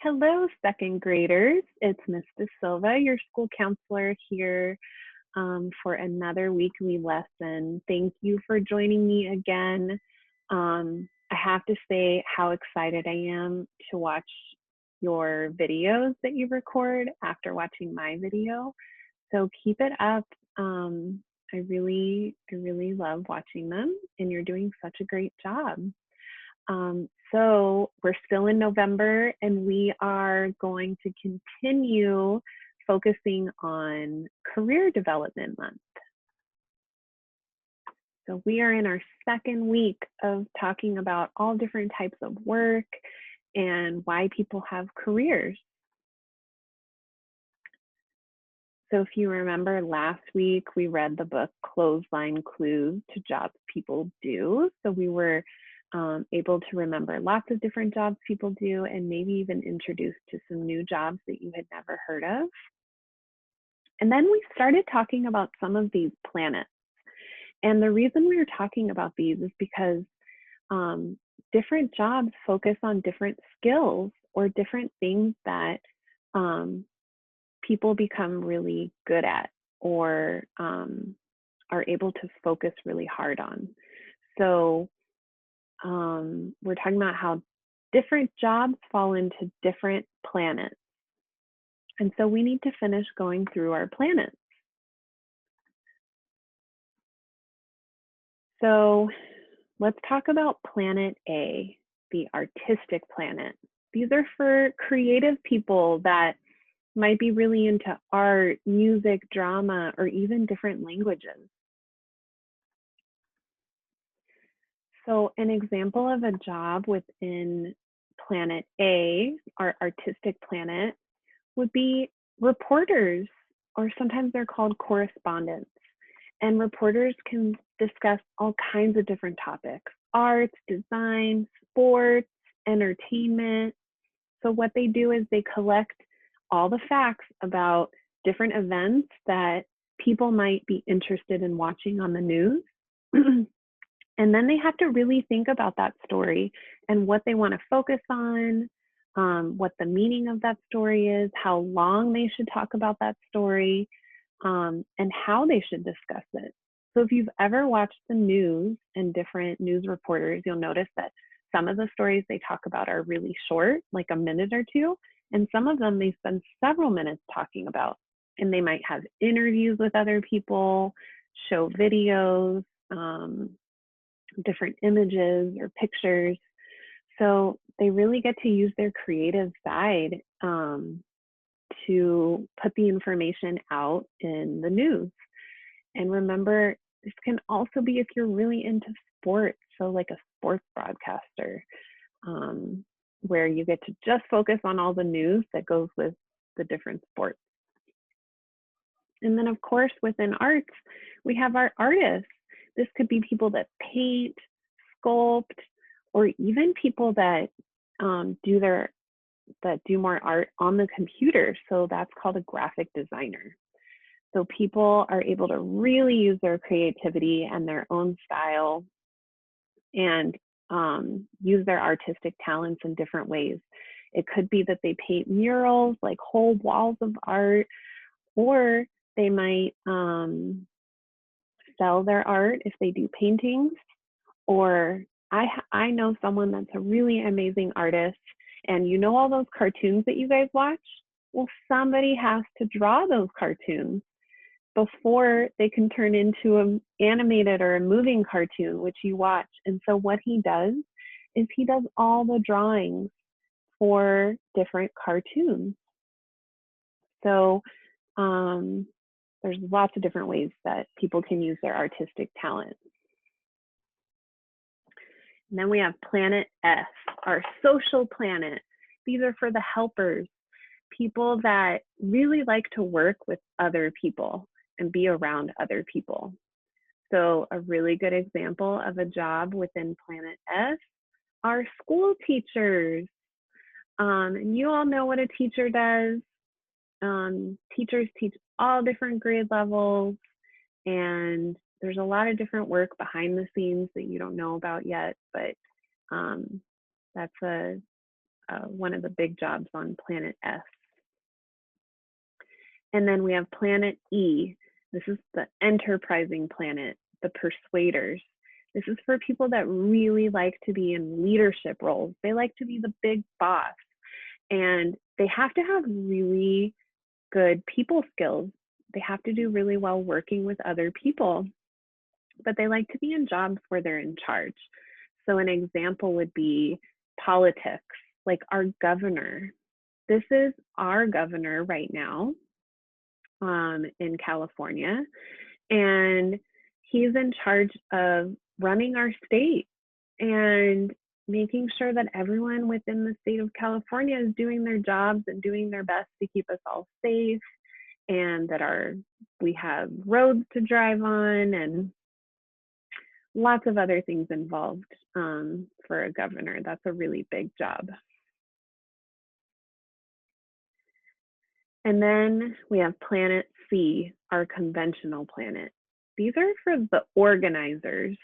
Hello, second graders. It's Ms. De Silva, your school counselor here for another weekly lesson. Thank you for joining me again. I have to say how excited I am to watch your videos that you record after watching my video. So keep it up. I really love watching them, and you're doing such a great job. So we're still in November, and we are going to continue focusing on Career Development Month. So we are in our second week of talking about all different types of work and why people have careers. So if you remember last week, we read the book Clothesline Clues to Jobs People Do. So we were able to remember lots of different jobs people do and maybe even introduced to some new jobs that you had never heard of. And then we started talking about some of these planets. And the reason we were talking about these is because different jobs focus on different skills or different things that people become really good at or are able to focus really hard on. So we're talking about how different jobs fall into different planets. And so we need to finish going through our planets. So let's talk about Planet A, the artistic planet. These are for creative people that might be really into art, music, drama, or even different languages. So an example of a job within Planet A, our artistic planet, would be reporters, or sometimes they're called correspondents. And reporters can discuss all kinds of different topics: arts, design, sports, entertainment. So what they do is they collect all the facts about different events that people might be interested in watching on the news. And then they have to really think about that story and what they want to focus on, what the meaning of that story is, how long they should talk about that story, and how they should discuss it. So if you've ever watched the news and different news reporters, you'll notice that some of the stories they talk about are really short, like a minute or two, and some of them they spend several minutes talking about. And they might have interviews with other people, show videos, different images or pictures. So they really get to use their creative side to put the information out in the news. And remember, this can also be if you're really into sports, so like a sports broadcaster, where you get to just focus on all the news that goes with the different sports. And then, of course, within arts, we have our artists. This could be people that paint, sculpt, or even people that do more art on the computer. So that's called a graphic designer. So people are able to really use their creativity and their own style and use their artistic talents in different ways. It could be that they paint murals, like whole walls of art, or they might sell their art if they do paintings. Or I know someone that's a really amazing artist, and you know all those cartoons that you guys watch? Well, somebody has to draw those cartoons before they can turn into an animated or a moving cartoon, which you watch. And so what he does is he does all the drawings for different cartoons. So there's lots of different ways that people can use their artistic talent. And then we have Planet S, our social planet. These are for the helpers, people that really like to work with other people and be around other people. So a really good example of a job within Planet S are school teachers. And you all know what a teacher does. Teachers teach all different grade levels, and there's a lot of different work behind the scenes that you don't know about yet, but that's a one of the big jobs on Planet S. And then we have Planet E. This is the enterprising planet, the persuaders. This is for people that really like to be in leadership roles. They like to be the big boss. And they have to have really good people skills. They have to do really well working with other people, but they like to be in jobs where they're in charge. So an example would be politics, like our governor. This is our governor right now in California, and he's in charge of running our state and making sure that everyone within the state of California is doing their jobs and doing their best to keep us all safe, and that we have roads to drive on and lots of other things involved for a governor. That's a really big job. And then we have Planet C, our conventional planet. These are for the organizers,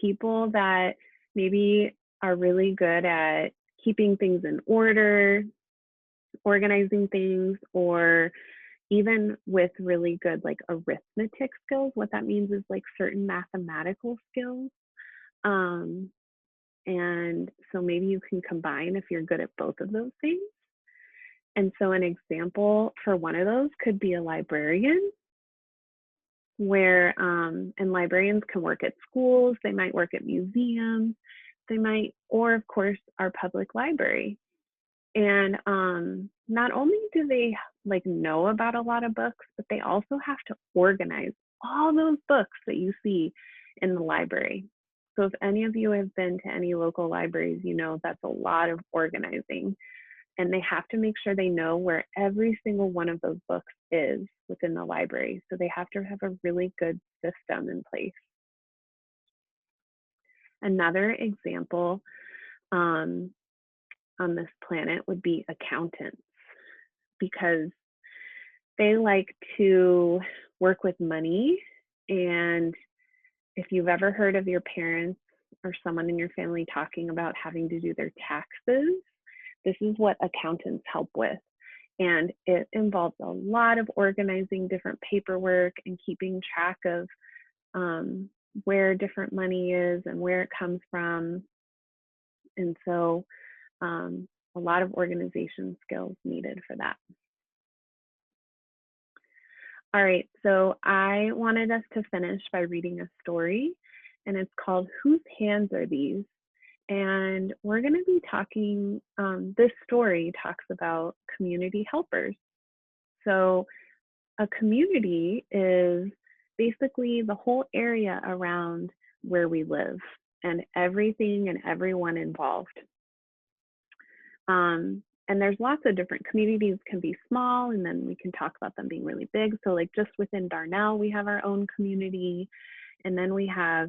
people that maybe are really good at keeping things in order, organizing things, or even with really good like arithmetic skills. What that means is like certain mathematical skills. And so maybe you can combine if you're good at both of those things. And so an example for one of those could be a librarian, where and librarians can work at schools, they might work at museums, they might, or of course our public library. And not only do they like know about a lot of books, but they also have to organize all those books that you see in the library. So if any of you have been to any local libraries, you know that's a lot of organizing. And they have to make sure they know where every single one of those books is within the library. So they have to have a really good system in place. Another example on this planet would be accountants, because they like to work with money. And if you've ever heard of your parents or someone in your family talking about having to do their taxes, this is what accountants help with. And it involves a lot of organizing different paperwork and keeping track of where different money is and where it comes from. And so a lot of organization skills needed for that. All right, so I wanted us to finish by reading a story, and it's called Whose Hands Are These? And we're going to be talking, this story talks about community helpers. So a community is basically the whole area around where we live and everything and everyone involved. And there's lots of different communities, can be small, and then we can talk about them being really big. So like just within Darnell, we have our own community. And then we have,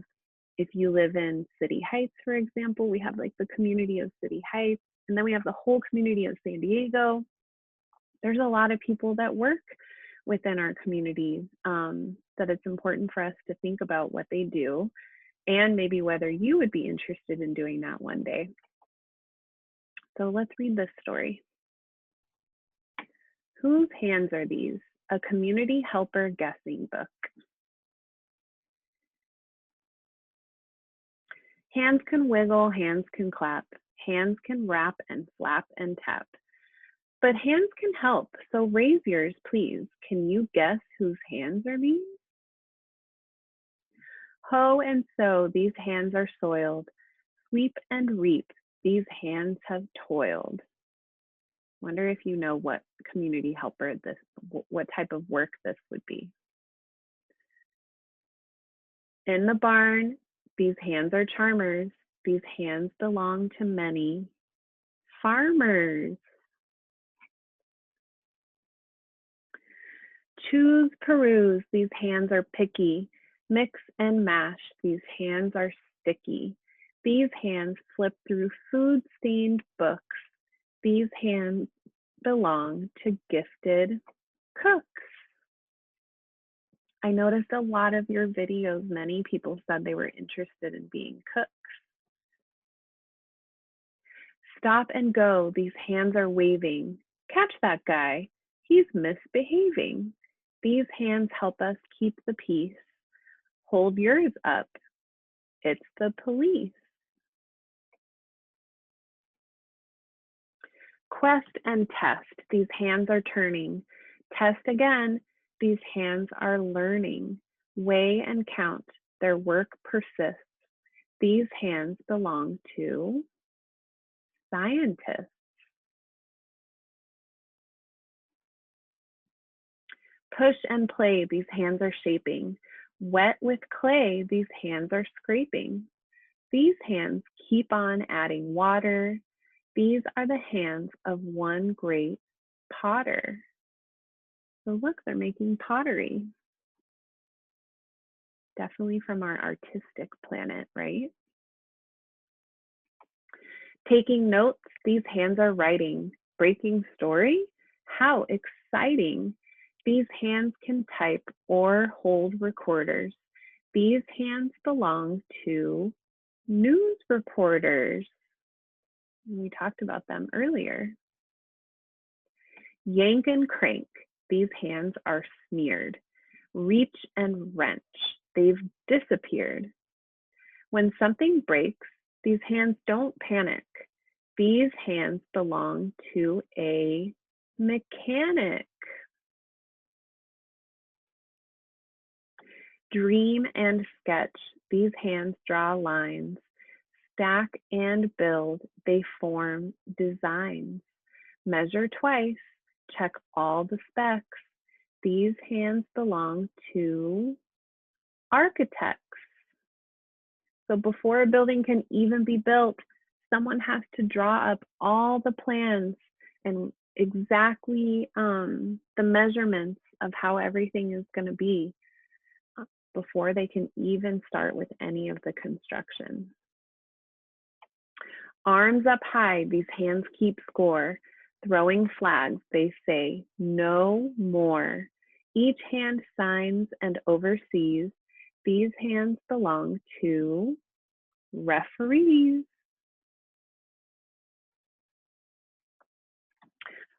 if you live in City Heights, for example, we have like the community of City Heights. And then we have the whole community of San Diego. There's a lot of people that work within our community that it's important for us to think about what they do and maybe whether you would be interested in doing that one day. So let's read this story. Whose Hands Are These? A Community Helper Guessing Book. Hands can wiggle, hands can clap, hands can rap and flap and tap. But hands can help, so raise yours, please. Can you guess whose hands are these? Hoe and sow, these hands are soiled. Sweep and reap, these hands have toiled. Wonder if you know what community helper this, what type of work this would be. In the barn, these hands are charmers. These hands belong to many farmers. Choose, peruse, these hands are picky. Mix and mash, these hands are sticky. These hands flip through food-stained books. These hands belong to gifted cooks. I noticed a lot of your videos, many people said they were interested in being cooks. Stop and go, these hands are waving. Catch that guy, he's misbehaving. These hands help us keep the peace. Hold yours up, it's the police. Quest and test, these hands are turning. Test again, these hands are learning. Weigh and count, their work persists. These hands belong to scientists. Push and play, these hands are shaping. Wet with clay, these hands are scraping. These hands keep on adding water. These are the hands of one great potter. So look, they're making pottery. Definitely from our artistic planet, right? Taking notes, these hands are writing. Breaking story, how exciting. These hands can type or hold recorders. These hands belong to news reporters. We talked about them earlier. Yank and crank, these hands are smeared. Reach and wrench, they've disappeared. When something breaks, these hands don't panic. These hands belong to a mechanic. Dream and sketch, these hands draw lines. Stack and build, they form designs. Measure twice, check all the specs. These hands belong to architects. So before a building can even be built, someone has to draw up all the plans and exactly the measurements of how everything is going to be before they can even start with any of the construction. Arms up high, these hands keep score. Throwing flags, they say, no more. Each hand signs and oversees. These hands belong to referees.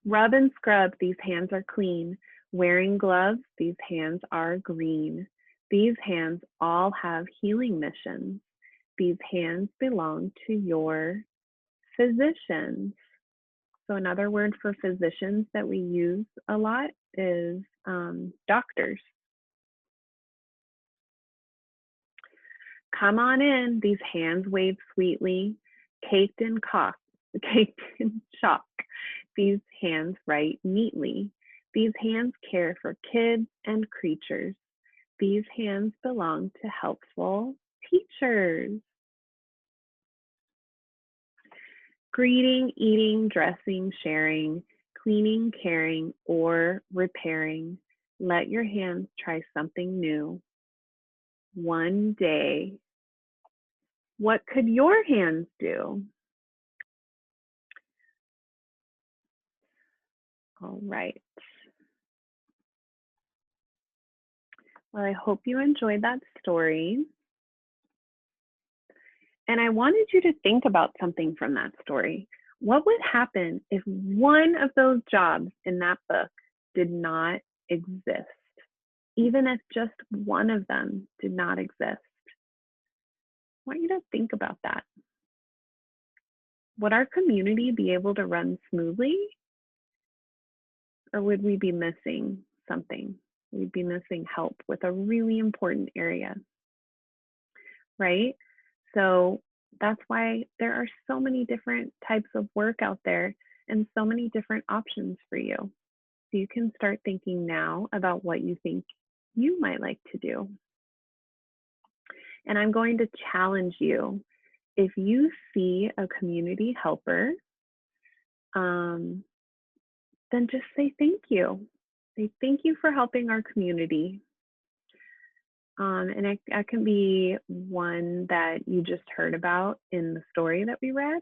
Rub and scrub, these hands are clean. Wearing gloves, these hands are green. These hands all have healing missions. These hands belong to your physicians. So another word for physicians that we use a lot is doctors. Come on in, these hands wave sweetly, caked in chalk. These hands write neatly. These hands care for kids and creatures. These hands belong to helpful teachers. Greeting, eating, dressing, sharing, cleaning, caring, or repairing. Let your hands try something new. One day. What could your hands do? All right. Well, I hope you enjoyed that story. And I wanted you to think about something from that story. What would happen if one of those jobs in that book did not exist? Even if just one of them did not exist? I want you to think about that. Would our community be able to run smoothly? Or would we be missing something? We'd be missing help with a really important area, right? So that's why there are so many different types of work out there and so many different options for you. So you can start thinking now about what you think you might like to do. And I'm going to challenge you. If you see a community helper, then just say thank you. Say thank you for helping our community. And it can be one that you just heard about in the story that we read.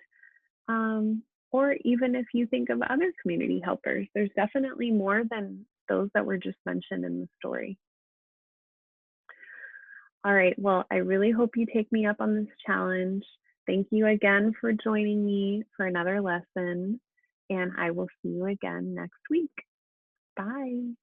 Or even if you think of other community helpers, there's definitely more than those that were just mentioned in the story. All right, well, I really hope you take me up on this challenge. Thank you again for joining me for another lesson, and I will see you again next week. Bye.